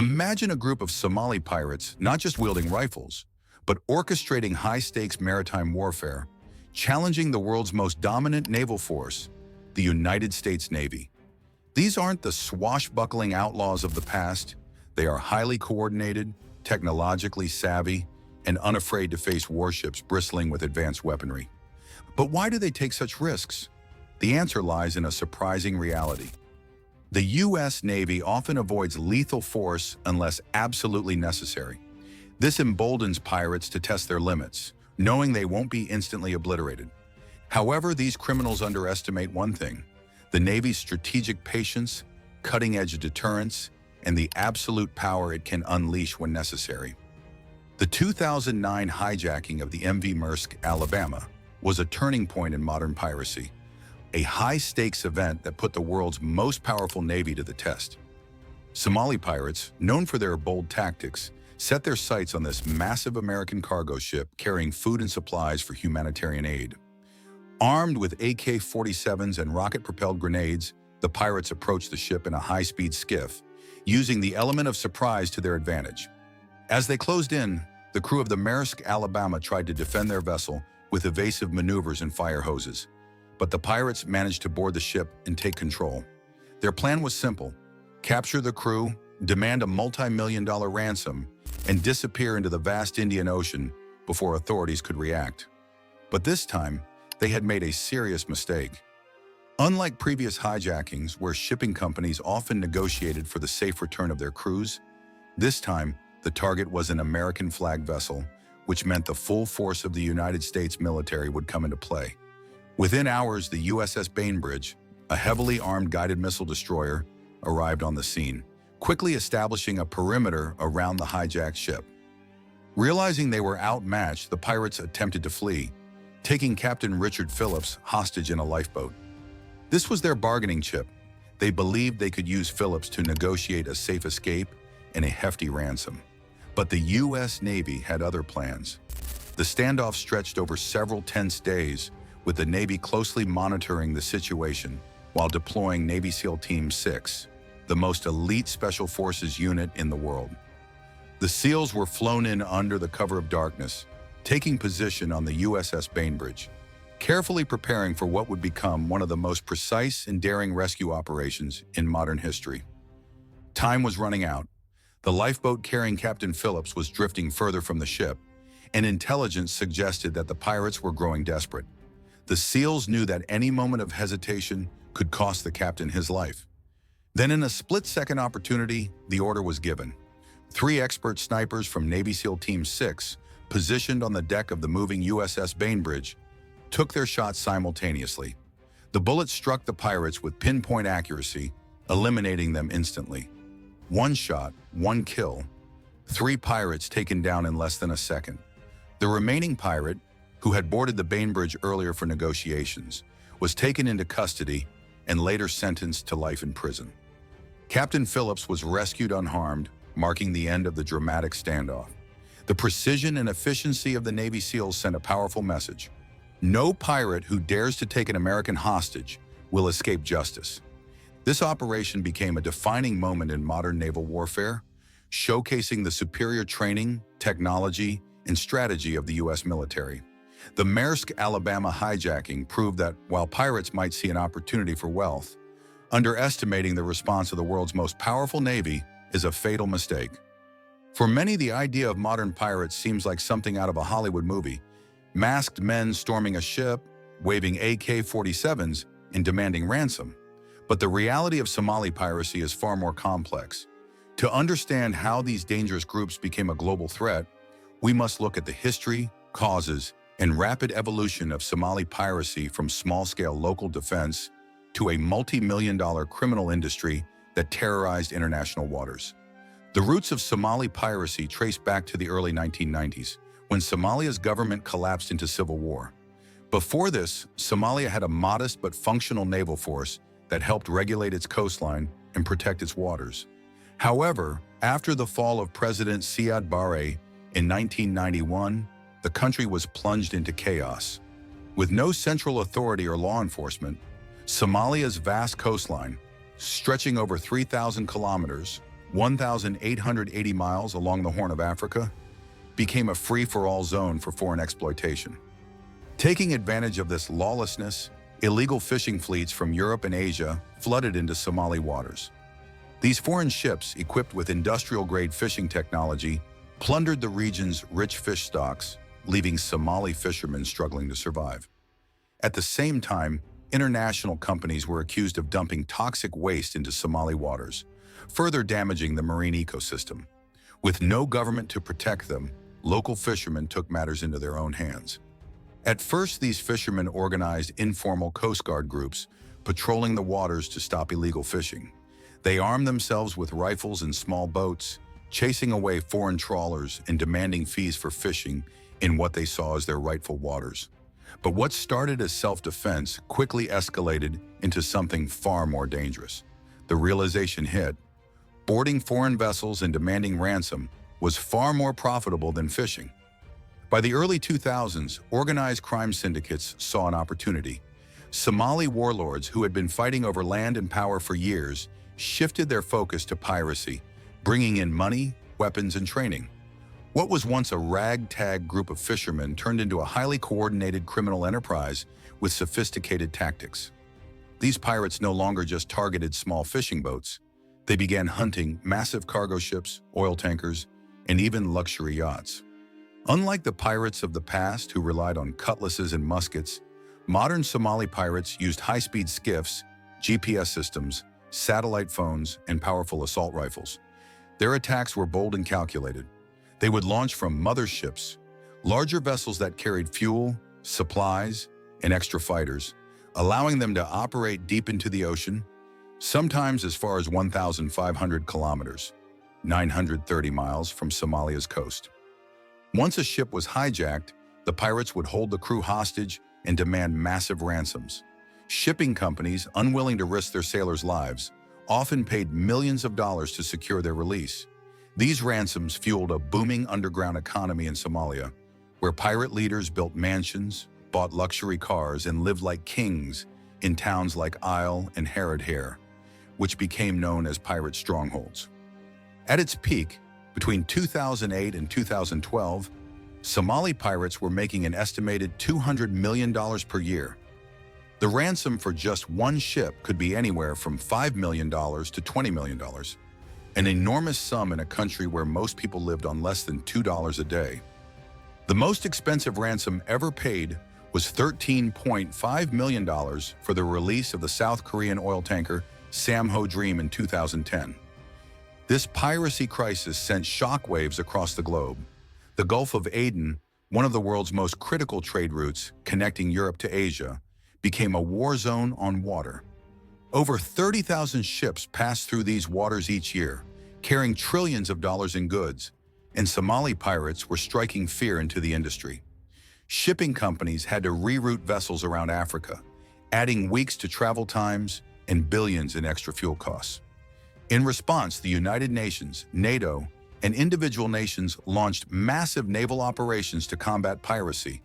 Imagine a group of Somali pirates not just wielding rifles, but orchestrating high-stakes maritime warfare, challenging the world's most dominant naval force, the United States Navy. These aren't the swashbuckling outlaws of the past. They are highly coordinated, technologically savvy, and unafraid to face warships bristling with advanced weaponry. But why do they take such risks? The answer lies in a surprising reality. The U.S. Navy often avoids lethal force unless absolutely necessary. This emboldens pirates to test their limits, knowing they won't be instantly obliterated. However, these criminals underestimate one thing: the Navy's strategic patience, cutting-edge deterrence, and the absolute power it can unleash when necessary. The 2009 hijacking of the MV Maersk, Alabama, was a turning point in modern piracy, a high-stakes event that put the world's most powerful navy to the test. Somali pirates, known for their bold tactics, set their sights on this massive American cargo ship carrying food and supplies for humanitarian aid. Armed with AK-47s and rocket-propelled grenades, the pirates approached the ship in a high-speed skiff, using the element of surprise to their advantage. As they closed in, the crew of the Maersk, Alabama tried to defend their vessel with evasive maneuvers and fire hoses. But the pirates managed to board the ship and take control. Their plan was simple: capture the crew, demand a multi-million-dollar ransom, and disappear into the vast Indian Ocean before authorities could react. But this time, they had made a serious mistake. Unlike previous hijackings, where shipping companies often negotiated for the safe return of their crews, this time the target was an American flag vessel, which meant the full force of the United States military would come into play. Within hours, the USS Bainbridge, a heavily armed guided missile destroyer, arrived on the scene, quickly establishing a perimeter around the hijacked ship. Realizing they were outmatched, the pirates attempted to flee, taking Captain Richard Phillips hostage in a lifeboat. This was their bargaining chip. They believed they could use Phillips to negotiate a safe escape and a hefty ransom. But the U.S. Navy had other plans. The standoff stretched over several tense days, with the Navy closely monitoring the situation while deploying Navy SEAL Team 6, the most elite special forces unit in the world. The SEALs were flown in under the cover of darkness, taking position on the USS Bainbridge, carefully preparing for what would become one of the most precise and daring rescue operations in modern history. Time was running out. The lifeboat carrying Captain Phillips was drifting further from the ship, and intelligence suggested that the pirates were growing desperate. The SEALs knew that any moment of hesitation could cost the captain his life. Then, in a split-second opportunity, the order was given. 3 expert snipers from Navy SEAL Team 6, positioned on the deck of the moving USS Bainbridge, took their shots simultaneously. The bullets struck the pirates with pinpoint accuracy, eliminating them instantly. 1 shot, 1 kill. 3 pirates taken down in less than a second. The remaining pirate, who had boarded the Bainbridge earlier for negotiations, was taken into custody and later sentenced to life in prison. Captain Phillips was rescued unharmed, marking the end of the dramatic standoff. The precision and efficiency of the Navy SEALs sent a powerful message. No pirate who dares to take an American hostage will escape justice. This operation became a defining moment in modern naval warfare, showcasing the superior training, technology, and strategy of the U.S. military. The Maersk, Alabama hijacking proved that while pirates might see an opportunity for wealth, underestimating the response of the world's most powerful navy is a fatal mistake. For many, the idea of modern pirates seems like something out of a Hollywood movie: masked men storming a ship, waving AK-47s, and demanding ransom. But the reality of Somali piracy is far more complex. To understand how these dangerous groups became a global threat, we must look at the history, causes, and rapid evolution of Somali piracy, from small-scale local defense to a multi-million-dollar criminal industry that terrorized international waters. The roots of Somali piracy trace back to the early 1990s, when Somalia's government collapsed into civil war. Before this, Somalia had a modest but functional naval force that helped regulate its coastline and protect its waters. However, after the fall of President Siad Barre in 1991, the country was plunged into chaos. With no central authority or law enforcement, Somalia's vast coastline, stretching over 3,000 kilometers, 1,880 miles along the Horn of Africa, became a free-for-all zone for foreign exploitation. Taking advantage of this lawlessness, illegal fishing fleets from Europe and Asia flooded into Somali waters. These foreign ships, equipped with industrial-grade fishing technology, plundered the region's rich fish stocks, leaving Somali fishermen struggling to survive. At the same time, international companies were accused of dumping toxic waste into Somali waters, further damaging the marine ecosystem. With no government to protect them, local fishermen took matters into their own hands. At first, these fishermen organized informal Coast Guard groups, patrolling the waters to stop illegal fishing. They armed themselves with rifles and small boats, chasing away foreign trawlers and demanding fees for fishing in what they saw as their rightful waters. But what started as self-defense quickly escalated into something far more dangerous. The realization hit: boarding foreign vessels and demanding ransom was far more profitable than fishing. By the early 2000s, organized crime syndicates saw an opportunity. Somali warlords who had been fighting over land and power for years shifted their focus to piracy, bringing in money, weapons, and training. What was once a ragtag group of fishermen turned into a highly coordinated criminal enterprise with sophisticated tactics. These pirates no longer just targeted small fishing boats. They began hunting massive cargo ships, oil tankers, and even luxury yachts. Unlike the pirates of the past who relied on cutlasses and muskets, modern Somali pirates used high-speed skiffs, GPS systems, satellite phones, and powerful assault rifles. Their attacks were bold and calculated. They would launch from motherships, larger vessels that carried fuel, supplies, and extra fighters, allowing them to operate deep into the ocean, sometimes as far as 1,500 kilometers, 930 miles from Somalia's coast. Once a ship was hijacked, the pirates would hold the crew hostage and demand massive ransoms. Shipping companies, unwilling to risk their sailors' lives, often paid millions of dollars to secure their release. These ransoms fueled a booming underground economy in Somalia, where pirate leaders built mansions, bought luxury cars, and lived like kings in towns like Isle and Haradhare, which became known as pirate strongholds. At its peak, between 2008 and 2012, Somali pirates were making an estimated $200 million per year. The ransom for just one ship could be anywhere from $5 million to $20 million, an enormous sum in a country where most people lived on less than $2 a day. The most expensive ransom ever paid was $13.5 million for the release of the South Korean oil tanker Samho Dream in 2010. This piracy crisis sent shockwaves across the globe. The Gulf of Aden, one of the world's most critical trade routes connecting Europe to Asia, became a war zone on water. Over 30,000 ships pass through these waters each year, carrying trillions of dollars in goods, and Somali pirates were striking fear into the industry. Shipping companies had to reroute vessels around Africa, adding weeks to travel times and billions in extra fuel costs. In response, the United Nations, NATO, and individual nations launched massive naval operations to combat piracy.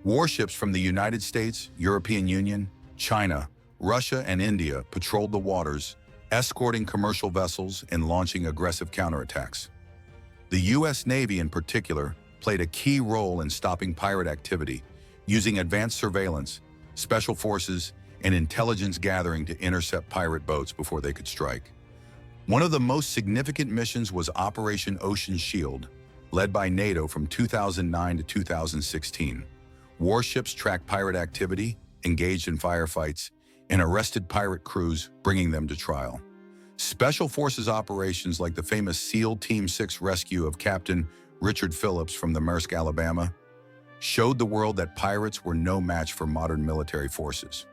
Warships from the United States, European Union, China, Russia, and India patrolled the waters, escorting commercial vessels and launching aggressive counterattacks. The U.S. Navy, in particular, played a key role in stopping pirate activity, using advanced surveillance, special forces, and intelligence gathering to intercept pirate boats before they could strike. One of the most significant missions was Operation Ocean Shield, led by NATO from 2009 to 2016. Warships tracked pirate activity, engaged in firefights, and arrested pirate crews, bringing them to trial. Special Forces operations like the famous SEAL Team 6 rescue of Captain Richard Phillips from the Maersk, Alabama, showed the world that pirates were no match for modern military forces.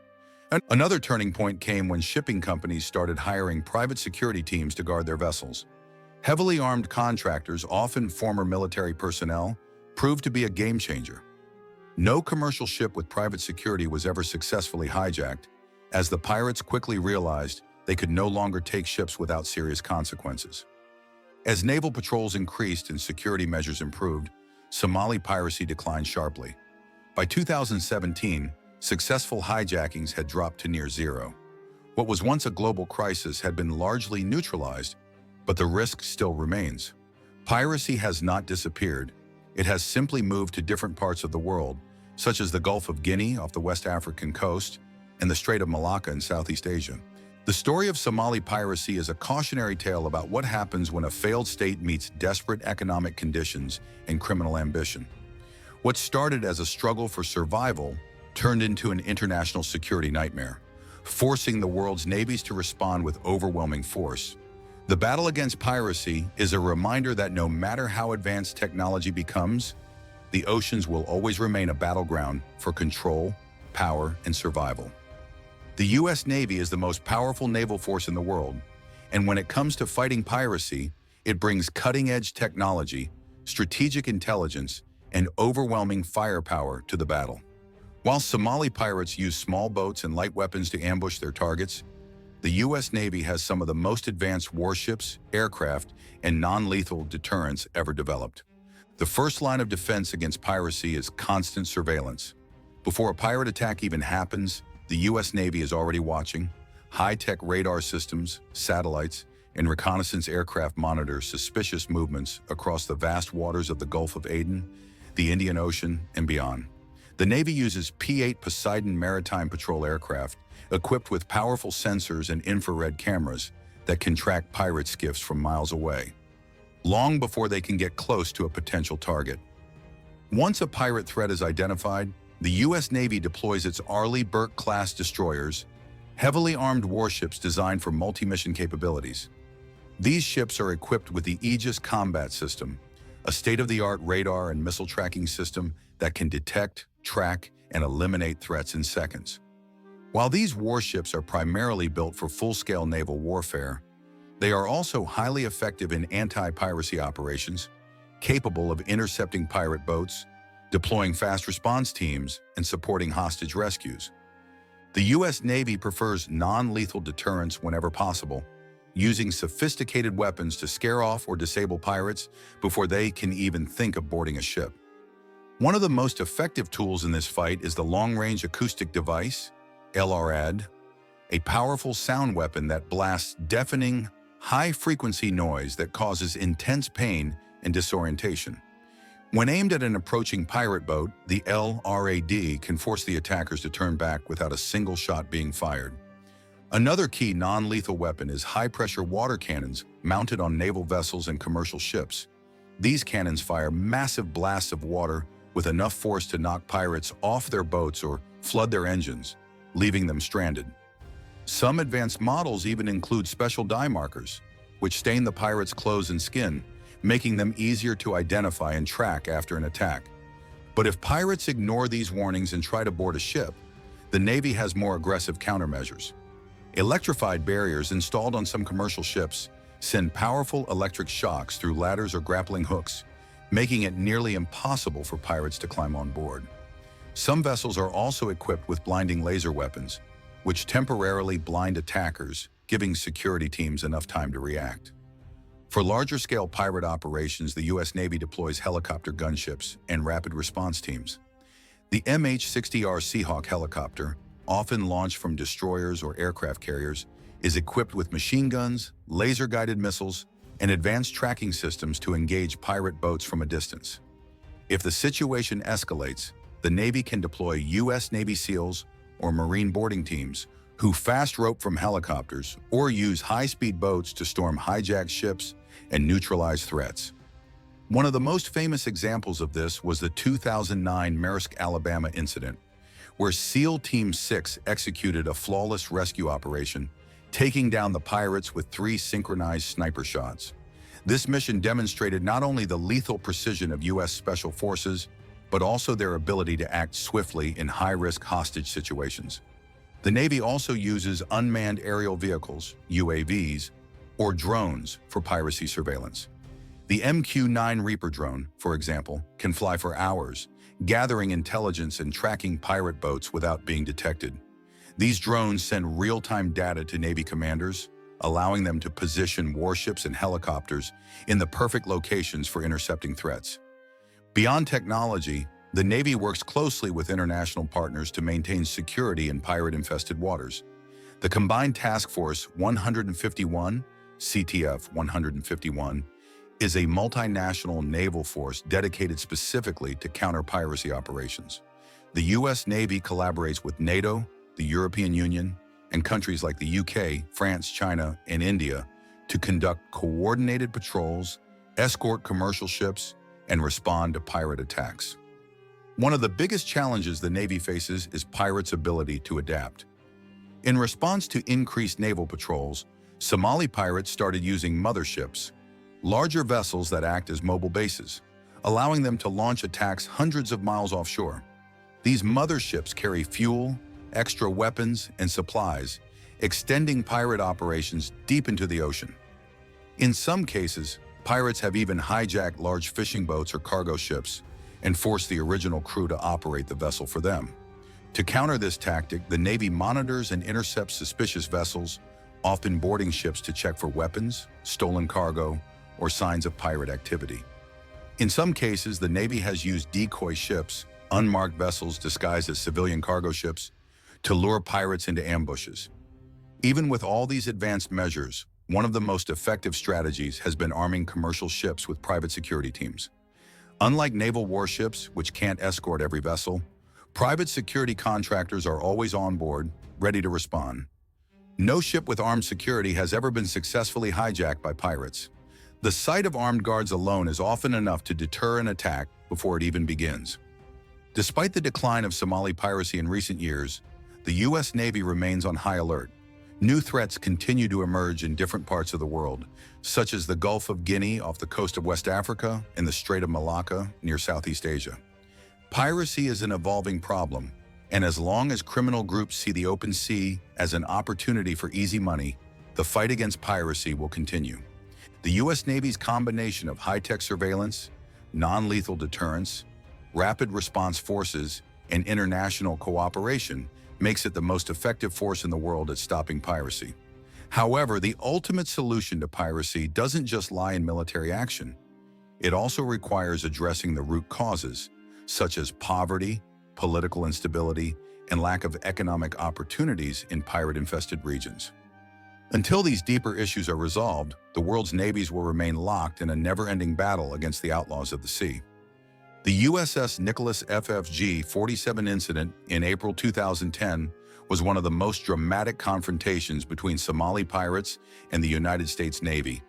Another turning point came when shipping companies started hiring private security teams to guard their vessels. Heavily armed contractors, often former military personnel, proved to be a game changer. No commercial ship with private security was ever successfully hijacked, as the pirates quickly realized they could no longer take ships without serious consequences. As naval patrols increased and security measures improved, Somali piracy declined sharply. By 2017, successful hijackings had dropped to near zero. What was once a global crisis had been largely neutralized, but the risk still remains. Piracy has not disappeared. It has simply moved to different parts of the world, such as the Gulf of Guinea off the West African coast and the Strait of Malacca in Southeast Asia. The story of Somali piracy is a cautionary tale about what happens when a failed state meets desperate economic conditions and criminal ambition. What started as a struggle for survival turned into an international security nightmare, forcing the world's navies to respond with overwhelming force. The battle against piracy is a reminder that no matter how advanced technology becomes, the oceans will always remain a battleground for control, power, and survival. The U.S. Navy is the most powerful naval force in the world, and when it comes to fighting piracy, it brings cutting-edge technology, strategic intelligence, and overwhelming firepower to the battle. While Somali pirates use small boats and light weapons to ambush their targets, the U.S. Navy has some of the most advanced warships, aircraft, and non-lethal deterrents ever developed. The first line of defense against piracy is constant surveillance. Before a pirate attack even happens, the U.S. Navy is already watching. High-tech radar systems, satellites, and reconnaissance aircraft monitor suspicious movements across the vast waters of the Gulf of Aden, the Indian Ocean, and beyond. The Navy uses P-8 Poseidon maritime patrol aircraft equipped with powerful sensors and infrared cameras that can track pirate skiffs from miles away, long before they can get close to a potential target. Once a pirate threat is identified, the U.S. Navy deploys its Arleigh Burke-class destroyers, heavily armed warships designed for multi-mission capabilities. These ships are equipped with the Aegis Combat System, a state-of-the-art radar and missile tracking system that can detect, track, and eliminate threats in seconds. While these warships are primarily built for full-scale naval warfare, they are also highly effective in anti-piracy operations, capable of intercepting pirate boats, deploying fast response teams, and supporting hostage rescues. The U.S. Navy prefers non-lethal deterrence whenever possible, using sophisticated weapons to scare off or disable pirates before they can even think of boarding a ship. One of the most effective tools in this fight is the Long-Range Acoustic Device, LRAD, a powerful sound weapon that blasts deafening, high-frequency noise that causes intense pain and disorientation. When aimed at an approaching pirate boat, the LRAD can force the attackers to turn back without a single shot being fired. Another key non-lethal weapon is high-pressure water cannons mounted on naval vessels and commercial ships. These cannons fire massive blasts of water with enough force to knock pirates off their boats or flood their engines, leaving them stranded. Some advanced models even include special dye markers, which stain the pirates' clothes and skin, making them easier to identify and track after an attack. But if pirates ignore these warnings and try to board a ship, the Navy has more aggressive countermeasures. Electrified barriers installed on some commercial ships send powerful electric shocks through ladders or grappling hooks, making it nearly impossible for pirates to climb on board. Some vessels are also equipped with blinding laser weapons, which temporarily blind attackers, giving security teams enough time to react. For larger-scale pirate operations, the U.S. Navy deploys helicopter gunships and rapid response teams. The MH-60R Seahawk helicopter, often launched from destroyers or aircraft carriers, is equipped with machine guns, laser-guided missiles, and advanced tracking systems to engage pirate boats from a distance. If the situation escalates, the Navy can deploy U.S. Navy SEALs or Marine boarding teams who fast rope from helicopters or use high-speed boats to storm hijacked ships and neutralize threats. One of the most famous examples of this was the 2009 Maersk, Alabama incident, where SEAL Team 6 executed a flawless rescue operation, taking down the pirates with 3 synchronized sniper shots. This mission demonstrated not only the lethal precision of U.S. Special Forces, but also their ability to act swiftly in high-risk hostage situations. The Navy also uses unmanned aerial vehicles, UAVs, or drones for piracy surveillance. The MQ-9 Reaper drone, for example, can fly for hours, gathering intelligence and tracking pirate boats without being detected. These drones send real-time data to Navy commanders, allowing them to position warships and helicopters in the perfect locations for intercepting threats. Beyond technology, the Navy works closely with international partners to maintain security in pirate-infested waters. The Combined Task Force 151 CTF 151, is a multinational naval force dedicated specifically to counter piracy operations. The U.S. Navy collaborates with NATO, the European Union, and countries like the UK, France, China, and India to conduct coordinated patrols, escort commercial ships, and respond to pirate attacks. One of the biggest challenges the Navy faces is pirates' ability to adapt. In response to increased naval patrols, Somali pirates started using motherships, larger vessels that act as mobile bases, allowing them to launch attacks hundreds of miles offshore. These motherships carry fuel, extra weapons, and supplies, extending pirate operations deep into the ocean. In some cases, pirates have even hijacked large fishing boats or cargo ships and forced the original crew to operate the vessel for them. To counter this tactic, the Navy monitors and intercepts suspicious vessels, often boarding ships to check for weapons, stolen cargo, or signs of pirate activity. In some cases, the Navy has used decoy ships, unmarked vessels disguised as civilian cargo ships, to lure pirates into ambushes. Even with all these advanced measures, one of the most effective strategies has been arming commercial ships with private security teams. Unlike naval warships, which can't escort every vessel, private security contractors are always on board, ready to respond. No ship with armed security has ever been successfully hijacked by pirates. The sight of armed guards alone is often enough to deter an attack before it even begins. Despite the decline of Somali piracy in recent years, the U.S. Navy remains on high alert. New threats continue to emerge in different parts of the world, such as the Gulf of Guinea off the coast of West Africa and the Strait of Malacca near Southeast Asia. Piracy is an evolving problem, and as long as criminal groups see the open sea as an opportunity for easy money, the fight against piracy will continue. The U.S. Navy's combination of high-tech surveillance, non-lethal deterrence, rapid response forces, and international cooperation makes it the most effective force in the world at stopping piracy. However, the ultimate solution to piracy doesn't just lie in military action. It also requires addressing the root causes, such as poverty, political instability, and lack of economic opportunities in pirate-infested regions. Until these deeper issues are resolved, the world's navies will remain locked in a never-ending battle against the outlaws of the sea. The USS Nicholas FFG 47 incident in April 2010 was one of the most dramatic confrontations between Somali pirates and the United States Navy,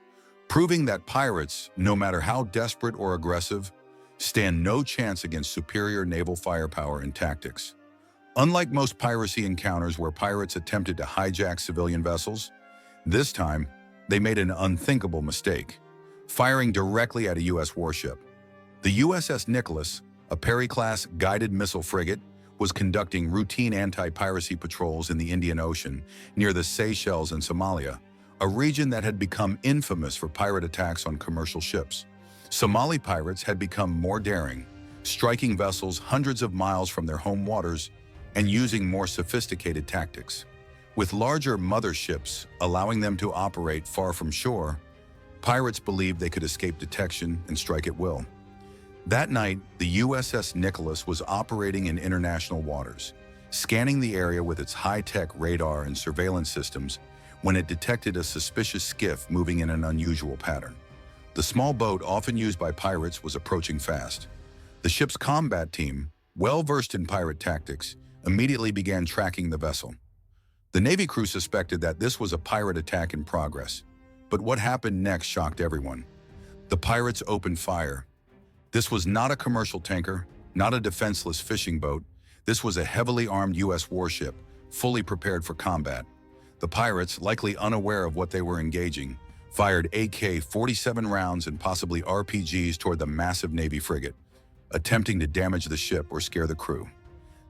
proving that pirates, no matter how desperate or aggressive, stand no chance against superior naval firepower and tactics. Unlike most piracy encounters where pirates attempted to hijack civilian vessels, this time they made an unthinkable mistake, firing directly at a U.S. warship. The USS Nicholas, a Perry-class guided missile frigate, was conducting routine anti-piracy patrols in the Indian Ocean near the Seychelles and Somalia, a region that had become infamous for pirate attacks on commercial ships. Somali pirates had become more daring, striking vessels hundreds of miles from their home waters and using more sophisticated tactics. With larger motherships allowing them to operate far from shore, pirates believed they could escape detection and strike at will. That night, the USS Nicholas was operating in international waters, scanning the area with its high-tech radar and surveillance systems when it detected a suspicious skiff moving in an unusual pattern. The small boat often used by pirates was approaching fast. The ship's combat team, well-versed in pirate tactics, immediately began tracking the vessel. The Navy crew suspected that this was a pirate attack in progress, but what happened next shocked everyone. The pirates opened fire. This was not a commercial tanker, not a defenseless fishing boat. This was a heavily armed U.S. warship, fully prepared for combat. The pirates, likely unaware of what they were engaging, fired AK-47 rounds and possibly RPGs toward the massive Navy frigate, attempting to damage the ship or scare the crew.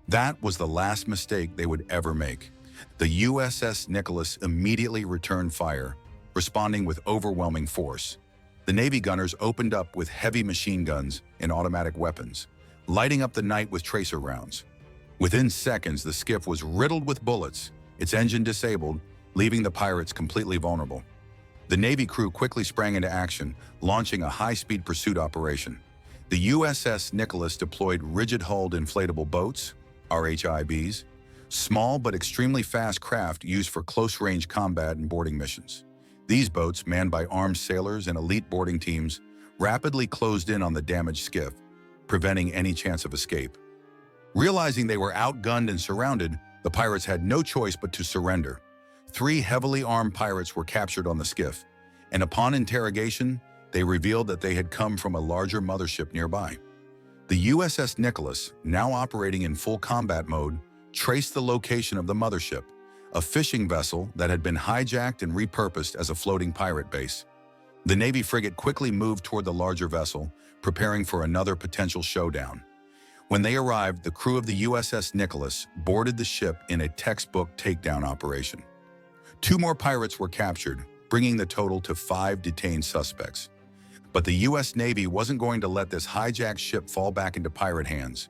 That was the last mistake they would ever make. The USS Nicholas immediately returned fire, responding with overwhelming force. The Navy gunners opened up with heavy machine guns and automatic weapons, lighting up the night with tracer rounds. Within seconds, the skiff was riddled with bullets, its engine disabled, leaving the pirates completely vulnerable. The Navy crew quickly sprang into action, launching a high-speed pursuit operation. The USS Nicholas deployed rigid-hulled inflatable boats, RHIBs, small but extremely fast craft used for close-range combat and boarding missions. These boats, manned by armed sailors and elite boarding teams, rapidly closed in on the damaged skiff, preventing any chance of escape. Realizing they were outgunned and surrounded, the pirates had no choice but to surrender. 3 heavily armed pirates were captured on the skiff, and upon interrogation, they revealed that they had come from a larger mothership nearby. The USS Nicholas, now operating in full combat mode, traced the location of the mothership, a fishing vessel that had been hijacked and repurposed as a floating pirate base. The Navy frigate quickly moved toward the larger vessel, preparing for another potential showdown. When they arrived, the crew of the USS Nicholas boarded the ship in a textbook takedown operation. 2 more pirates were captured, bringing the total to 5 detained suspects. But the U.S. Navy wasn't going to let this hijacked ship fall back into pirate hands.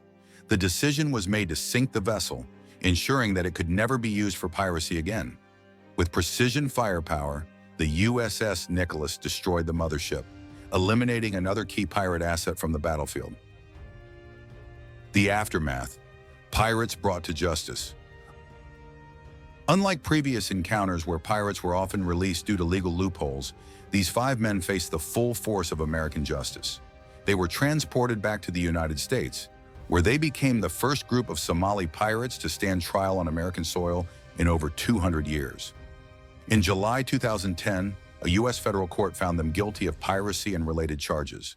The decision was made to sink the vessel, ensuring that it could never be used for piracy again. With precision firepower, the USS Nicholas destroyed the mothership, eliminating another key pirate asset from the battlefield. The aftermath: pirates brought to justice. Unlike previous encounters where pirates were often released due to legal loopholes, these 5 men faced the full force of American justice. They were transported back to the United States, where they became the first group of Somali pirates to stand trial on American soil in over 200 years. In July 2010, a U.S. federal court found them guilty of piracy and related charges.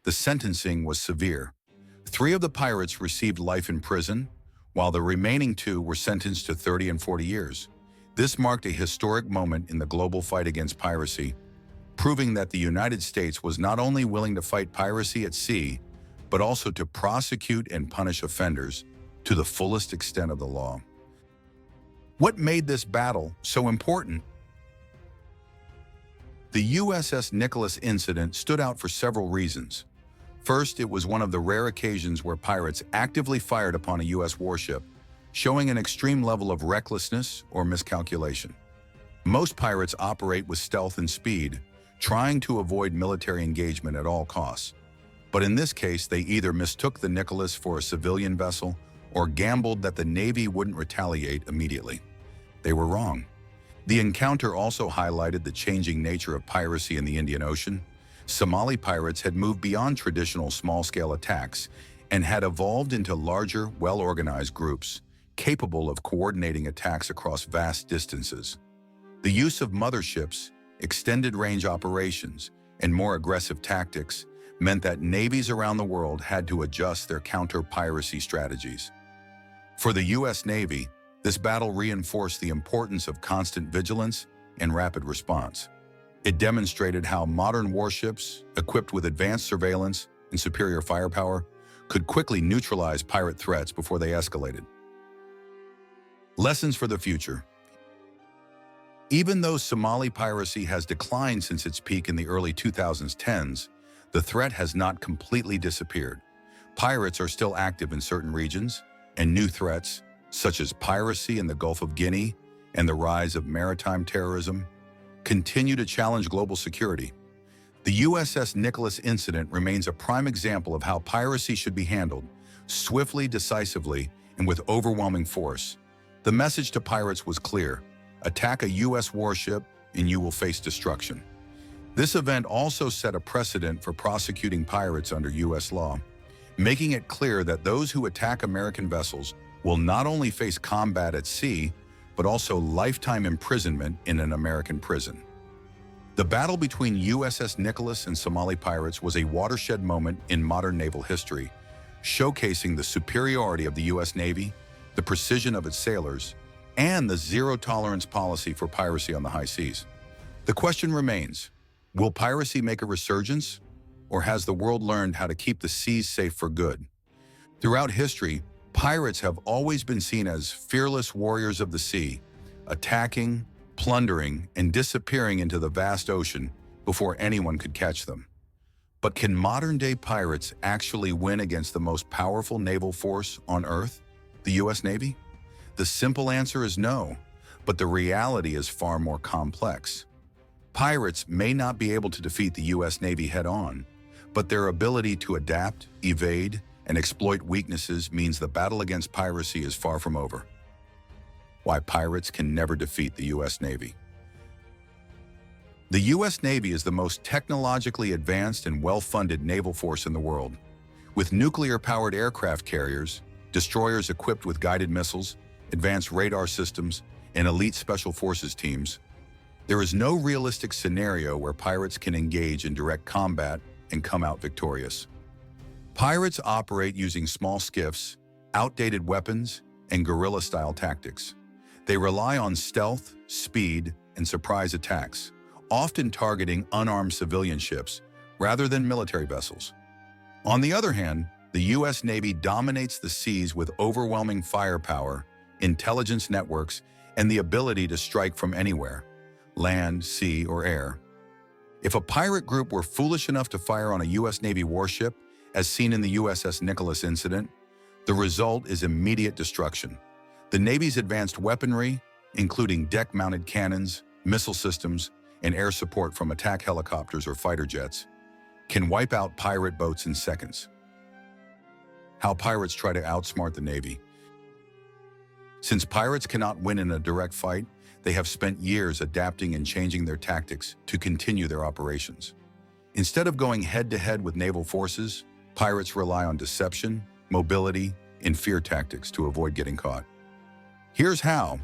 The sentencing was severe. 3 of the pirates received life in prison, while the remaining 2 were sentenced to 30 and 40 years. This marked a historic moment in the global fight against piracy, proving that the United States was not only willing to fight piracy at sea, but also to prosecute and punish offenders to the fullest extent of the law. What made this battle so important? The USS Nicholas incident stood out for several reasons. First, it was one of the rare occasions where pirates actively fired upon a U.S. warship, showing an extreme level of recklessness or miscalculation. Most pirates operate with stealth and speed, trying to avoid military engagement at all costs. But in this case, they either mistook the Nicholas for a civilian vessel or gambled that the Navy wouldn't retaliate immediately. They were wrong. The encounter also highlighted the changing nature of piracy in the Indian Ocean. Somali pirates had moved beyond traditional small-scale attacks and had evolved into larger, well-organized groups, capable of coordinating attacks across vast distances. The use of motherships, extended-range operations, and more aggressive tactics meant that navies around the world had to adjust their counter-piracy strategies. For the U.S. Navy, this battle reinforced the importance of constant vigilance and rapid response. It demonstrated how modern warships, equipped with advanced surveillance and superior firepower, could quickly neutralize pirate threats before they escalated. Lessons for the future. Even though Somali piracy has declined since its peak in the early 2010s, the threat has not completely disappeared. Pirates are still active in certain regions, and new threats, such as piracy in the Gulf of Guinea and the rise of maritime terrorism, continue to challenge global security. The USS Nicholas incident remains a prime example of how piracy should be handled, swiftly, decisively, and with overwhelming force. The message to pirates was clear: attack a U.S. warship and you will face destruction. This event also set a precedent for prosecuting pirates under U.S. law, making it clear that those who attack American vessels will not only face combat at sea, but also lifetime imprisonment in an American prison. The battle between USS Nicholas and Somali pirates was a watershed moment in modern naval history, showcasing the superiority of the U.S. Navy, the precision of its sailors, and the zero-tolerance policy for piracy on the high seas. The question remains, will piracy make a resurgence, or has the world learned how to keep the seas safe for good? Throughout history, pirates have always been seen as fearless warriors of the sea, attacking, plundering, and disappearing into the vast ocean before anyone could catch them. But can modern-day pirates actually win against the most powerful naval force on Earth, the U.S. Navy? The simple answer is no, but the reality is far more complex. Pirates may not be able to defeat the U.S. Navy head-on, but their ability to adapt, evade, and exploit weaknesses means the battle against piracy is far from over. Why pirates can never defeat the U.S. Navy. The U.S. Navy is the most technologically advanced and well-funded naval force in the world. With nuclear-powered aircraft carriers, destroyers equipped with guided missiles, advanced radar systems, and elite special forces teams, there is no realistic scenario where pirates can engage in direct combat and come out victorious. Pirates operate using small skiffs, outdated weapons, and guerrilla-style tactics. They rely on stealth, speed, and surprise attacks, often targeting unarmed civilian ships rather than military vessels. On the other hand, the U.S. Navy dominates the seas with overwhelming firepower, intelligence networks, and the ability to strike from anywhere, land, sea, or air. If a pirate group were foolish enough to fire on a U.S. Navy warship, as seen in the USS Nicholas incident, the result is immediate destruction. The Navy's advanced weaponry, including deck-mounted cannons, missile systems, and air support from attack helicopters or fighter jets, can wipe out pirate boats in seconds. How pirates try to outsmart the Navy. Since pirates cannot win in a direct fight, they have spent years adapting and changing their tactics to continue their operations. Instead of going head-to-head with naval forces, pirates rely on deception, mobility, and fear tactics to avoid getting caught. Here's how.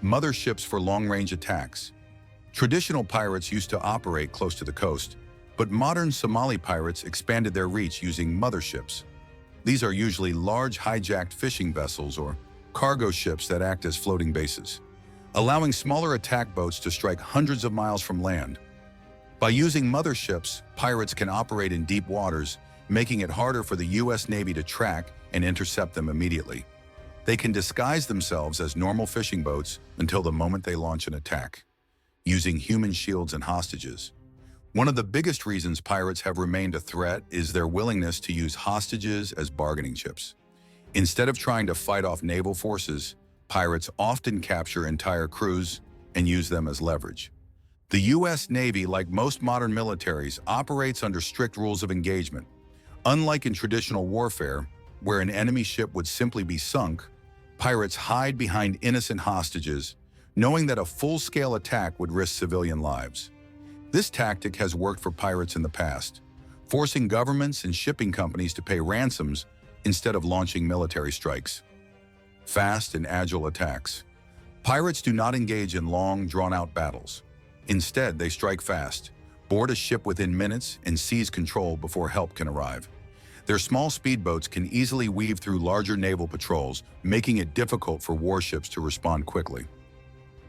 Motherships for long-range attacks. Traditional pirates used to operate close to the coast, but modern Somali pirates expanded their reach using motherships. These are usually large hijacked fishing vessels or cargo ships that act as floating bases, allowing smaller attack boats to strike hundreds of miles from land. By using motherships, pirates can operate in deep waters, making it harder for the U.S. Navy to track and intercept them immediately. They can disguise themselves as normal fishing boats until the moment they launch an attack, using human shields and hostages. One of the biggest reasons pirates have remained a threat is their willingness to use hostages as bargaining chips. Instead of trying to fight off naval forces, pirates often capture entire crews and use them as leverage. The U.S. Navy, like most modern militaries, operates under strict rules of engagement. Unlike in traditional warfare, where an enemy ship would simply be sunk, pirates hide behind innocent hostages, knowing that a full-scale attack would risk civilian lives. This tactic has worked for pirates in the past, forcing governments and shipping companies to pay ransoms instead of launching military strikes. Fast and agile attacks. Pirates do not engage in long, drawn-out battles. Instead, they strike fast, board a ship within minutes, and seize control before help can arrive. Their small speedboats can easily weave through larger naval patrols, making it difficult for warships to respond quickly.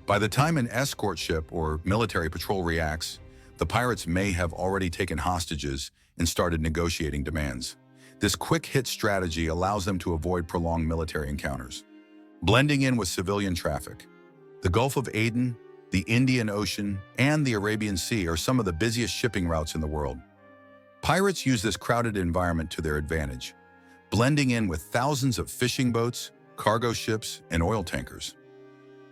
By the time an escort ship or military patrol reacts, the pirates may have already taken hostages and started negotiating demands. This quick-hit strategy allows them to avoid prolonged military encounters. Blending in with civilian traffic. The Gulf of Aden, the Indian Ocean, and the Arabian Sea are some of the busiest shipping routes in the world. Pirates use this crowded environment to their advantage, blending in with thousands of fishing boats, cargo ships, and oil tankers.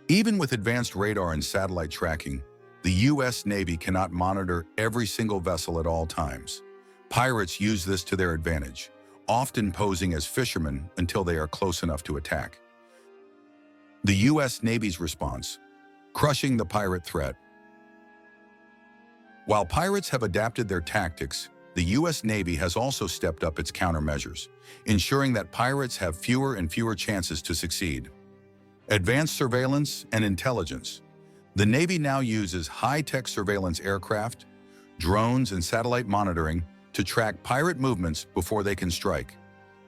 Even with advanced radar and satellite tracking, the U.S. Navy cannot monitor every single vessel at all times. Pirates use this to their advantage, often posing as fishermen until they are close enough to attack. The U.S. Navy's response: crushing the pirate threat. While pirates have adapted their tactics, the U.S. Navy has also stepped up its countermeasures, ensuring that pirates have fewer and fewer chances to succeed. Advanced surveillance and intelligence. The Navy now uses high-tech surveillance aircraft, drones, and satellite monitoring to track pirate movements before they can strike.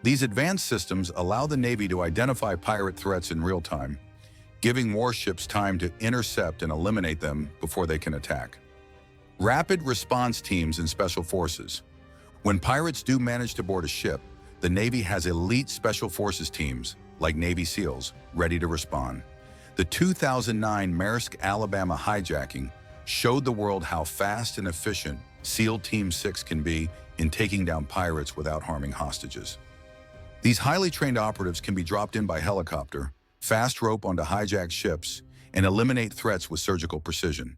These advanced systems allow the Navy to identify pirate threats in real time, giving warships time to intercept and eliminate them before they can attack. Rapid response teams and special forces. When pirates do manage to board a ship, the Navy has elite special forces teams, like Navy SEALs, ready to respond. The 2009 Maersk, Alabama hijacking showed the world how fast and efficient SEAL Team 6 can be in taking down pirates without harming hostages. These highly trained operatives can be dropped in by helicopter, fast rope onto hijacked ships, and eliminate threats with surgical precision.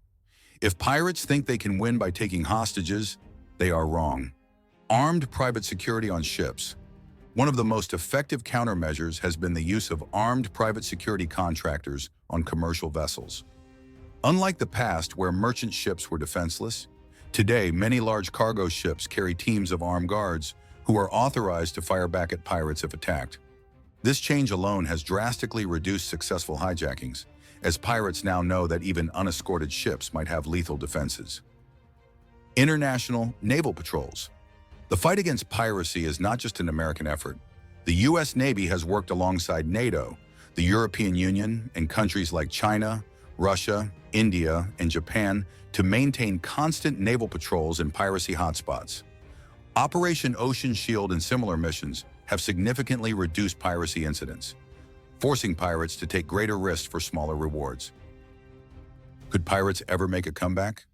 If pirates think they can win by taking hostages, they are wrong. Armed private security on ships. One of the most effective countermeasures has been the use of armed private security contractors on commercial vessels. Unlike the past where merchant ships were defenseless, today many large cargo ships carry teams of armed guards who are authorized to fire back at pirates if attacked. This change alone has drastically reduced successful hijackings, as pirates now know that even unescorted ships might have lethal defenses. International naval patrols. The fight against piracy is not just an American effort. The U.S. Navy has worked alongside NATO, the European Union, and countries like China, Russia, India, and Japan to maintain constant naval patrols in piracy hotspots. Operation Ocean Shield and similar missions have significantly reduced piracy incidents, forcing pirates to take greater risks for smaller rewards. Could pirates ever make a comeback?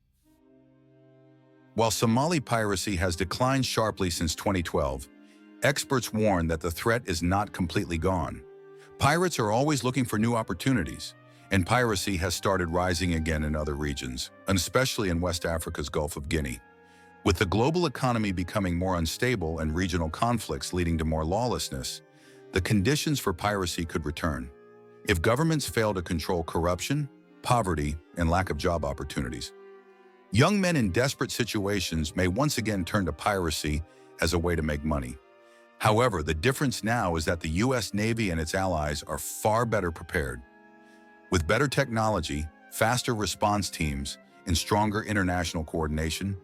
While Somali piracy has declined sharply since 2012, experts warn that the threat is not completely gone. Pirates are always looking for new opportunities, and piracy has started rising again in other regions, and especially in West Africa's Gulf of Guinea. With the global economy becoming more unstable and regional conflicts leading to more lawlessness, the conditions for piracy could return. If governments fail to control corruption, poverty, and lack of job opportunities, young men in desperate situations may once again turn to piracy as a way to make money. However, the difference now is that the U.S. Navy and its allies are far better prepared. With better technology, faster response teams, and stronger international coordination,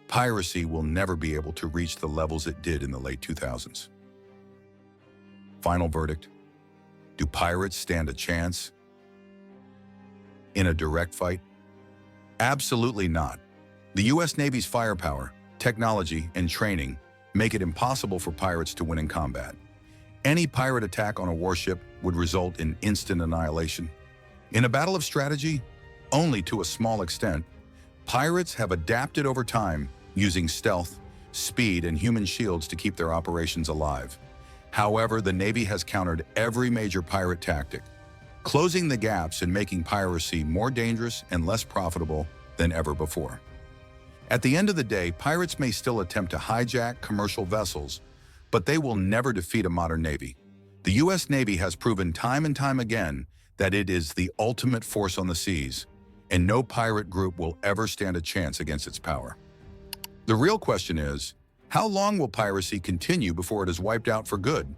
piracy will never be able to reach the levels it did in the late 2000s. Final verdict: do pirates stand a chance in a direct fight? Absolutely not. The U.S. Navy's firepower, technology, and training make it impossible for pirates to win in combat. Any pirate attack on a warship would result in instant annihilation. In a battle of strategy, only to a small extent, pirates have adapted over time using stealth, speed, and human shields to keep their operations alive. However, the Navy has countered every major pirate tactic, closing the gaps and making piracy more dangerous and less profitable than ever before. At the end of the day, pirates may still attempt to hijack commercial vessels, but they will never defeat a modern Navy. The U.S. Navy has proven time and time again that it is the ultimate force on the seas, and no pirate group will ever stand a chance against its power. The real question is, how long will piracy continue before it is wiped out for good?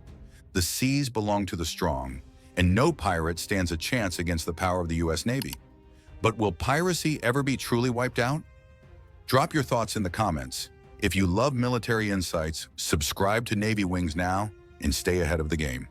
The seas belong to the strong, and no pirate stands a chance against the power of the U.S. Navy. But will piracy ever be truly wiped out? Drop your thoughts in the comments. If you love military insights, subscribe to Navy Wings now and stay ahead of the game.